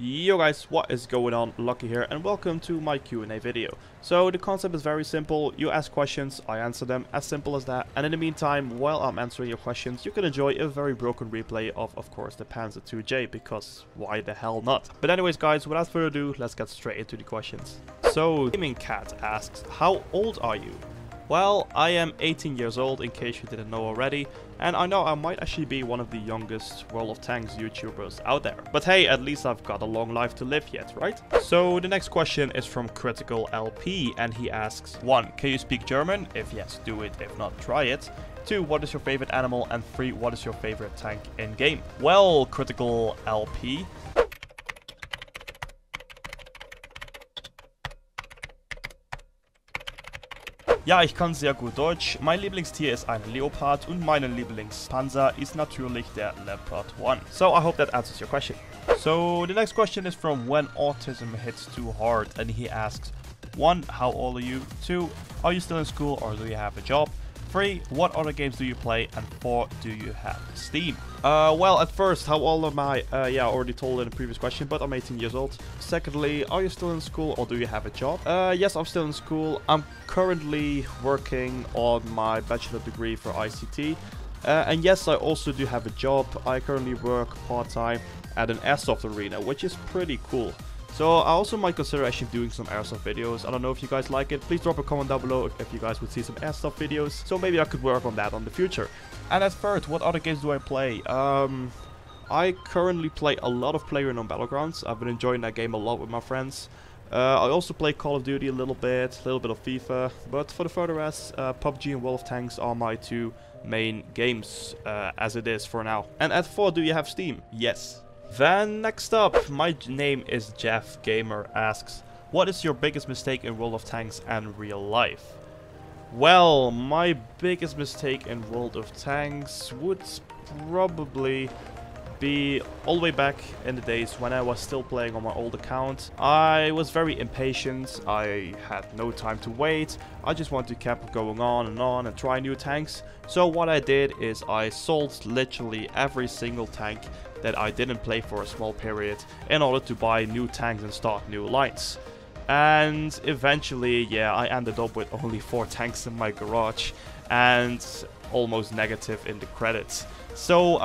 Yo guys, what is going on? Lucky here and welcome to my Q&A video. So the concept is very simple. You ask questions, I answer them, as simple as that. And in the meantime, while I'm answering your questions, you can enjoy a very broken replay of course, the Panzer II-J, because why the hell not? But anyways guys, without further ado, let's get straight into the questions. So, Gaming Cat asks, how old are you? Well, I am 18 years old, in case you didn't know already, and I know I might actually be one of the youngest World of Tanks YouTubers out there. But hey, at least I've got a long life to live yet, right? So the next question is from Critical LP, and he asks, 1. Can you speak German? If yes, do it. If not, try it. 2. What is your favorite animal? And 3. What is your favorite tank in game? Well, Critical LP, ja, ich kann sehr gut Deutsch. Mein Lieblingstier ist ein Leopard und mein Lieblingspanzer ist natürlich der Leopard 1. So I hope that answers your question. So the next question is from When Autism Hits Too Hard, and he asks, 1. How old are you? 2. Are you still in school or do you have a job? 3. What other games do you play? And 4. Do you have Steam? Well, at first, how old am I? Yeah, I already told in the previous question, but I'm 18 years old. Secondly, are you still in school or do you have a job? Yes, I'm still in school. I'm currently working on my bachelor degree for ICT. And yes, I also do have a job. I currently work part-time at an airsoft arena, which is pretty cool. So I also might consider actually doing some airsoft videos. I don't know if you guys like it. Please drop a comment down below if you guys would see some airsoft videos. So maybe I could work on that in the future. And at third, what other games do I play? I currently play a lot of PlayerUnknown Battlegrounds. I've been enjoying that game a lot with my friends. I also play Call of Duty a little bit of FIFA. But for the further rest, PUBG and World of Tanks are my two main games as it is for now. And at 4, do you have Steam? Yes. Then next up, my name is Jeff Gamer asks, what is your biggest mistake in World of Tanks and real life? Well, my biggest mistake in World of Tanks would probably be all the way back in the days when I was still playing on my old account. I was very impatient, I had no time to wait, I just wanted to keep going on and try new tanks. So what I did is I sold literally every single tank that I didn't play for a small period in order to buy new tanks and start new lines. And eventually, yeah, I ended up with only 4 tanks in my garage and almost negative in the credits. So,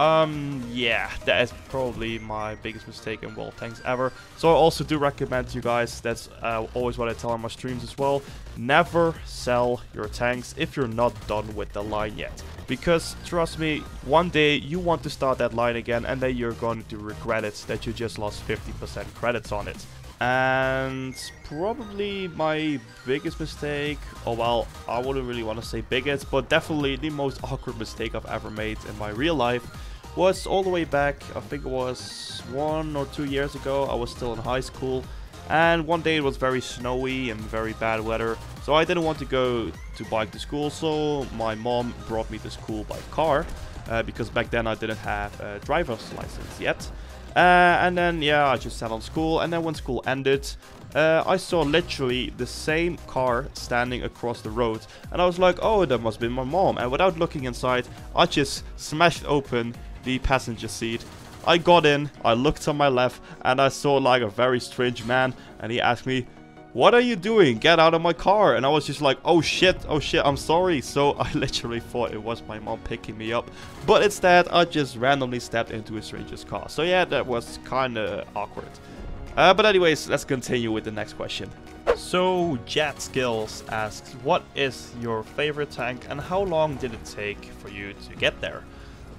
yeah, that is probably my biggest mistake in World of Tanks ever. So I also do recommend you guys, that's always what I tell on my streams as well, never sell your tanks if you're not done with the line yet. Because, trust me, one day you want to start that line again and then you're going to regret it that you just lost 50% credits on it. And probably my biggest mistake, oh well, I wouldn't really want to say biggest, but definitely the most awkward mistake I've ever made in my real life was all the way back, I think it was 1 or 2 years ago. I was still in high school, and one day it was very snowy and very bad weather, so I didn't want to go to bike to school, so my mom brought me to school by car, because back then I didn't have a driver's license yet. And then, yeah, I just sat on school, and then when school ended, I saw literally the same car standing across the road, and I was like, oh, that must be my mom, and without looking inside, I just smashed open the passenger seat. I got in, I looked on my left, and I saw like a very strange man, and he asked me, what are you doing? Get out of my car. And I was just like, oh shit, I'm sorry. So I literally thought it was my mom picking me up. But instead, I just randomly stepped into a stranger's car. So yeah, that was kind of awkward. But anyways, let's continue with the next question. So Jet Skills asks, what is your favorite tank and how long did it take for you to get there?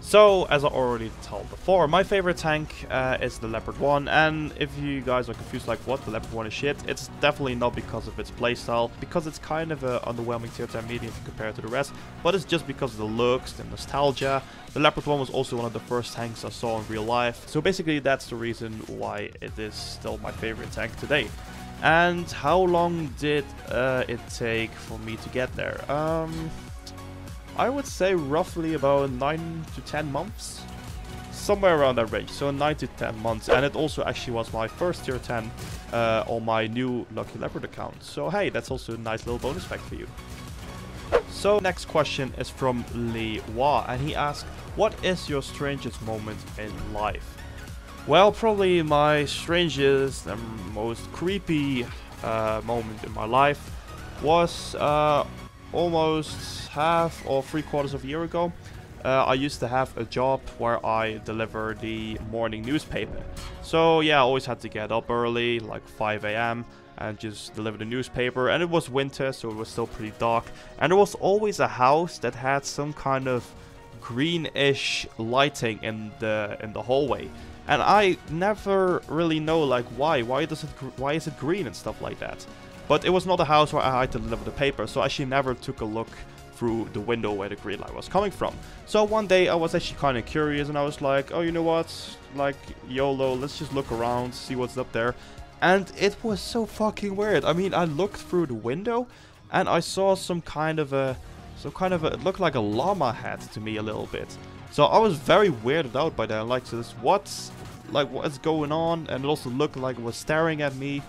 So, as I already told before, my favorite tank is the Leopard 1, and if you guys are confused like what, the Leopard 1 is shit, it's definitely not because of its playstyle, because it's kind of an underwhelming tier 10 medium compared to the rest, but it's just because of the looks, the nostalgia. The Leopard 1 was also one of the first tanks I saw in real life, so basically that's the reason why it is still my favorite tank today. And how long did it take for me to get there? I would say roughly about 9 to 10 months. Somewhere around that range, so 9 to 10 months. And it also actually was my first tier 10 on my new LuckyLeopard account. So hey, that's also a nice little bonus fact for you. So next question is from Lee Wa, and he asks, what is your strangest moment in life? Well, probably my strangest and most creepy moment in my life was almost half or 3/4 of a year ago. I used to have a job where I deliver the morning newspaper. So yeah, I always had to get up early, like 5 a.m. and just deliver the newspaper. And it was winter, so it was still pretty dark. And there was always a house that had some kind of greenish lighting in the hallway. And I never really know like why is it green and stuff like that. But it was not a house where I had to deliver the paper, so I actually never took a look through the window where the green light was coming from. So one day I was actually kind of curious, and I was like, oh, you know what, like YOLO, let's just look around, see what's up there. And it was so fucking weird. I mean, I looked through the window and I saw some kind of a, it looked like a llama hat to me a little bit. So I was very weirded out by that. Like, so this, what's going on? And it also looked like it was staring at me.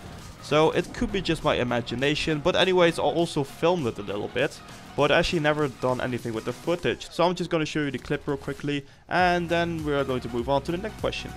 So it could be just my imagination. But anyways, I also filmed it a little bit. But I actually never done anything with the footage. So I'm just going to show you the clip real quickly. And then we're going to move on to the next question.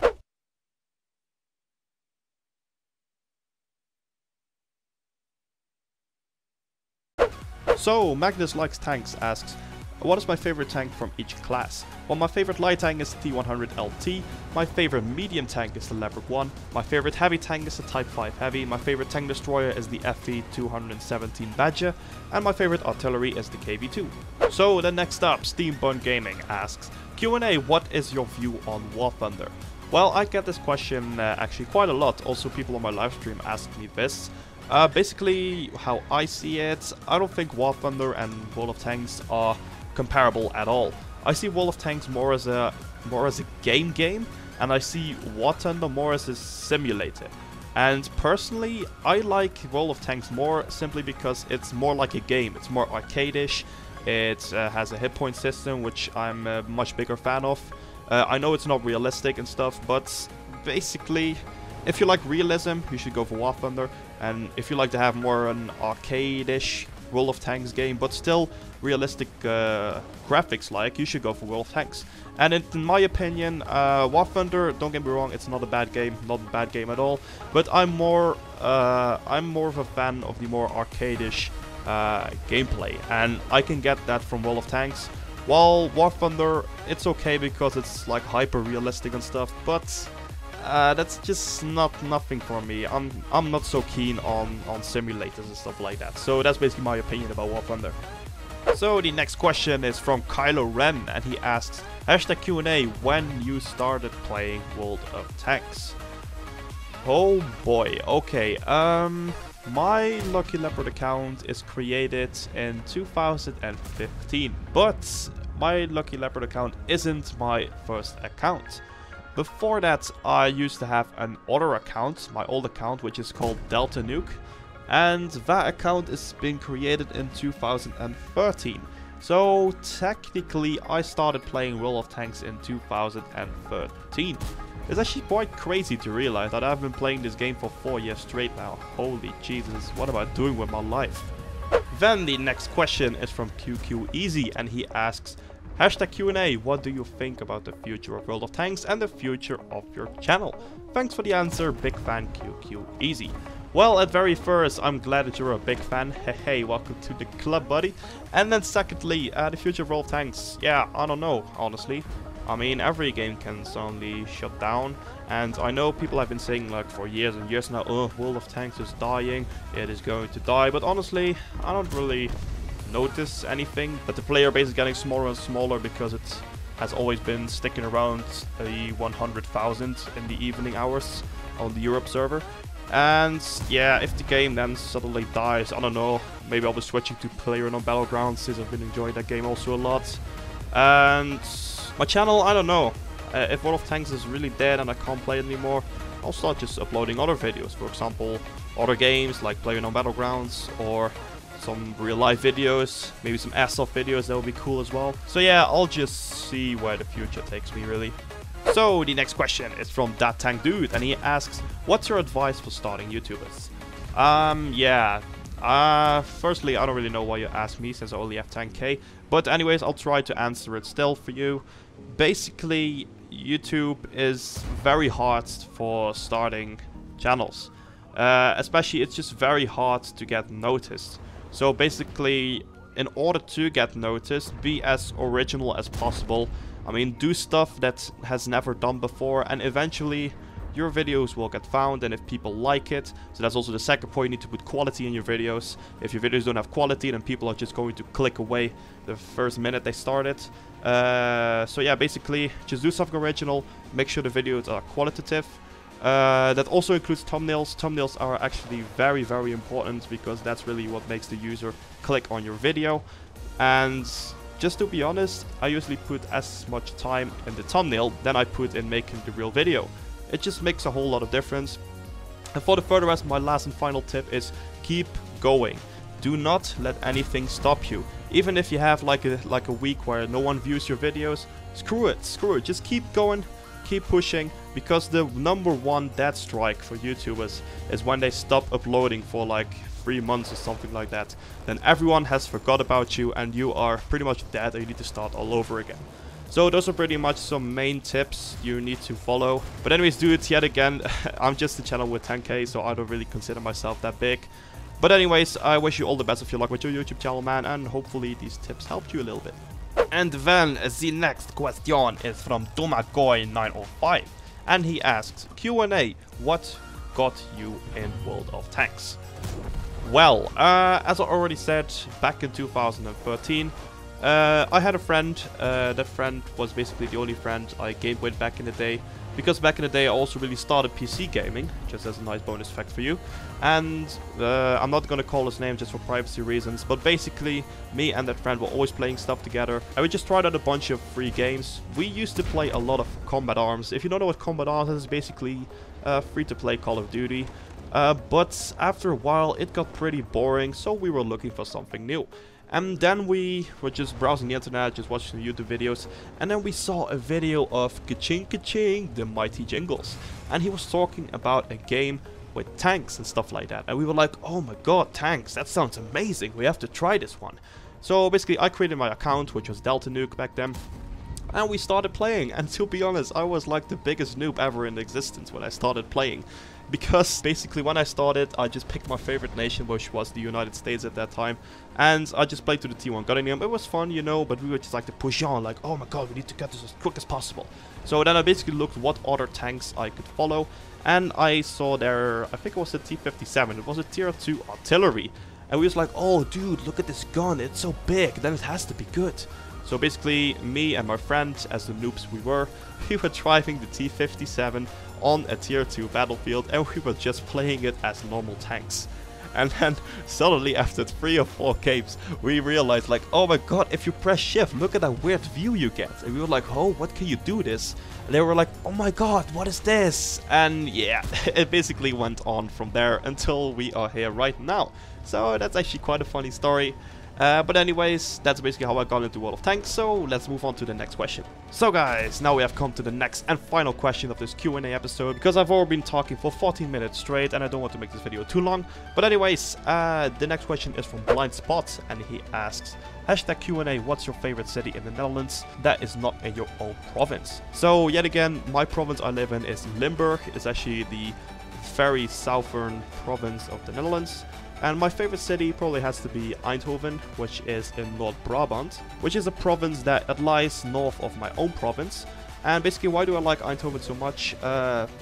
So, Magnus Likes Tanks asks, what is my favorite tank from each class? Well, my favorite light tank is the T100 LT, my favorite medium tank is the Leopard 1, my favorite heavy tank is the Type 5 Heavy, my favorite tank destroyer is the FE217 Badger, and my favorite artillery is the KV2. So, then next up, Steampunk Gaming asks, Q&A, what is your view on War Thunder? Well, I get this question actually quite a lot. Also, people on my live stream ask me this. Basically, how I see it, I don't think War Thunder and World of Tanks are comparable at all. I see World of Tanks more as a game, and I see War Thunder more as a simulator. And personally, I like World of Tanks more simply because it's more like a game. It's more arcade-ish. It has a hit point system, which I'm a much bigger fan of. I know it's not realistic and stuff, but basically, if you like realism, you should go for War Thunder. And if you like to have more an arcade-ish World of Tanks game, but still realistic graphics like, you should go for World of Tanks. And in my opinion, War Thunder, don't get me wrong, it's not a bad game at all. But I'm more of a fan of the more arcade-ish gameplay, and I can get that from World of Tanks. While War Thunder, it's okay because it's like hyper realistic and stuff, but that's just nothing for me. I'm not so keen on simulators and stuff like that. So that's basically my opinion about War Thunder. So the next question is from Kylo Ren, and he asks, #Q&A, when you started playing World of Tanks? Oh boy, okay, my Lucky Leopard account is created in 2015, but my Lucky Leopard account isn't my first account. Before that, I used to have an other account, my old account, which is called Delta Nuke, and that account is being created in 2013. So technically, I started playing World of Tanks in 2013. It's actually quite crazy to realize that I've been playing this game for 4 years straight now. Holy Jesus, what am I doing with my life? Then the next question is from QQ Easy, and he asks, #Q&A, what do you think about the future of World of Tanks and the future of your channel? Thanks for the answer, big fan QQ Easy. Well, at very first, I'm glad that you're a big fan. Hey, welcome to the club, buddy. And then secondly, the future of World of Tanks. Yeah, I don't know, honestly. I mean, every game can suddenly shut down, and I know people have been saying like for years and years now, oh, World of Tanks is dying, it is going to die, but honestly, I don't really notice anything. But the player base is getting smaller and smaller because it has always been sticking around the 100,000 in the evening hours on the Europe server. And yeah, if the game then suddenly dies, I don't know, maybe I'll be switching to PlayerUnknown's Battlegrounds since I've been enjoying that game also a lot. And my channel, I don't know, if World of Tanks is really dead and I can't play it anymore, I'll start just uploading other videos. For example, other games like PlayerUnknown's Battlegrounds, or some real life videos, maybe some airsoft videos, that would be cool as well. So yeah, I'll just see where the future takes me really. So the next question is from That Tank Dude, and he asks, what's your advice for starting YouTubers? Firstly, I don't really know why you asked me since I only have 10k, but anyways, I'll try to answer it still for you. Basically, YouTube is very hard for starting channels. Especially, it's just very hard to get noticed. So basically, in order to get noticed, be as original as possible. I mean, do stuff that has never done before, and eventually your videos will get found, and if people like it. So that's also the second point, you need to put quality in your videos. If your videos don't have quality, then people are just going to click away the first minute they start it. So yeah, basically, just do something original, make sure the videos are qualitative. That also includes thumbnails. Thumbnails are actually very, very important, because that's really what makes the user click on your video. And just to be honest, I usually put as much time in the thumbnail than I put in making the real video. It just makes a whole lot of difference. And for the further rest, my last and final tip is keep going. Do not let anything stop you. Even if you have like a week where no one views your videos, screw it. Just keep going, keep pushing, because the #1 death strike for YouTubers is when they stop uploading for like 3 months or something like that. Then everyone has forgot about you and you are pretty much dead, and you need to start all over again. So those are pretty much some main tips you need to follow. But anyways, dudes, yet again, I'm just a channel with 10k, so I don't really consider myself that big. But anyways, I wish you all the best of your luck with your YouTube channel, man, and hopefully these tips helped you a little bit. And then the next question is from Domagoy905, and he asks, Q&A, what got you in World of Tanks? Well, as I already said, back in 2013, I had a friend. That friend was basically the only friend I gamed with back in the day, because back in the day I also really started PC gaming, just as a nice bonus fact for you. And I'm not gonna call his name just for privacy reasons, but basically me and that friend were always playing stuff together, and we just tried out a bunch of free games. We used to play a lot of Combat Arms. If you don't know what Combat Arms is, basically free-to-play Call of Duty. But after a while it got pretty boring, so we were looking for something new. And then we were just browsing the internet, just watching YouTube videos, and then we saw a video of Ka-Ching Ka-Ching, the Mighty Jingles. And he was talking about a game with tanks and stuff like that. And we were like, oh my god, tanks, that sounds amazing, we have to try this one. So basically I created my account, which was Delta Nuke back then. And we started playing, and to be honest, I was like the biggest noob ever in existence when I started playing. Because basically when I started, I just picked my favorite nation, which was the United States at that time. And I just played to the T1 Gunningham. It was fun, you know, but we were just like to push on, like, oh my god, we need to get this as quick as possible. So then I basically looked what other tanks I could follow. And I saw there, I think it was the T-57, it was a tier 2 artillery. And we was like, oh dude, look at this gun, it's so big, then it has to be good. So basically, me and my friend, as the noobs we were driving the T-57 on a tier 2 battlefield, and we were just playing it as normal tanks. And then suddenly after 3 or 4 games, we realized like, oh my god, if you press shift, look at that weird view you get. And we were like, oh, what can you do this? And they were like, oh my god, what is this? And yeah, it basically went on from there until we are here right now. So that's actually quite a funny story. But anyways, that's basically how I got into World of Tanks, so let's move on to the next question. So guys, now we have come to the next and final question of this Q&A episode, because I've already been talking for 14 minutes straight and I don't want to make this video too long. But anyways, the next question is from Blind Spot, and he asks, hashtag Q&A, what's your favorite city in the Netherlands that is not in your own province? So yet again, my province I live in is Limburg. It's actually the very southern province of the Netherlands. And my favorite city probably has to be Eindhoven, which is in North Brabant, which is a province that lies north of my own province. And basically, why do I like Eindhoven so much?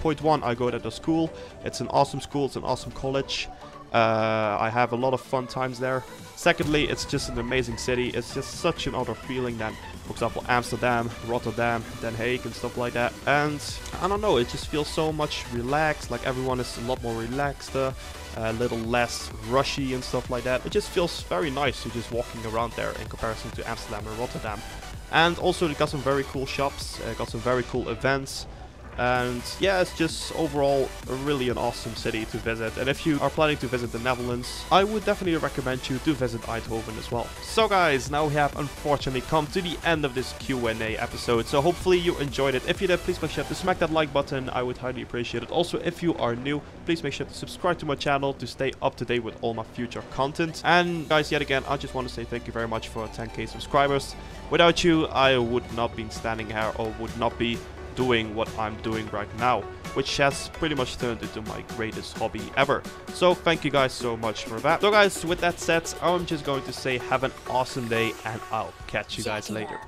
Point 1, I go there to school. It's an awesome school, it's an awesome college. I have a lot of fun times there. Secondly, it's just an amazing city. It's just such another feeling than, for example, Amsterdam, Rotterdam, Den Haag and stuff like that. And I don't know, it just feels so much relaxed, like everyone is a lot more relaxed, a little less rushy and stuff like that. It just feels very nice to just walking around there in comparison to Amsterdam and Rotterdam. And also they got some very cool shops, got some very cool events. And yeah, it's just overall really an awesome city to visit. And if you are planning to visit the Netherlands, I would definitely recommend you to visit Eindhoven as well. So guys, now we have unfortunately come to the end of this Q&A episode. So hopefully you enjoyed it. If you did, please make sure to smack that like button. I would highly appreciate it. Also, if you are new, please make sure to subscribe to my channel to stay up to date with all my future content. And guys, yet again, I just want to say thank you very much for 10k subscribers. Without you, I would not be standing here, or would not be doing what I'm doing right now, which has pretty much turned into my greatest hobby ever. So thank you guys so much for that. So guys, with that said, I'm just going to say have an awesome day, and I'll catch you guys later.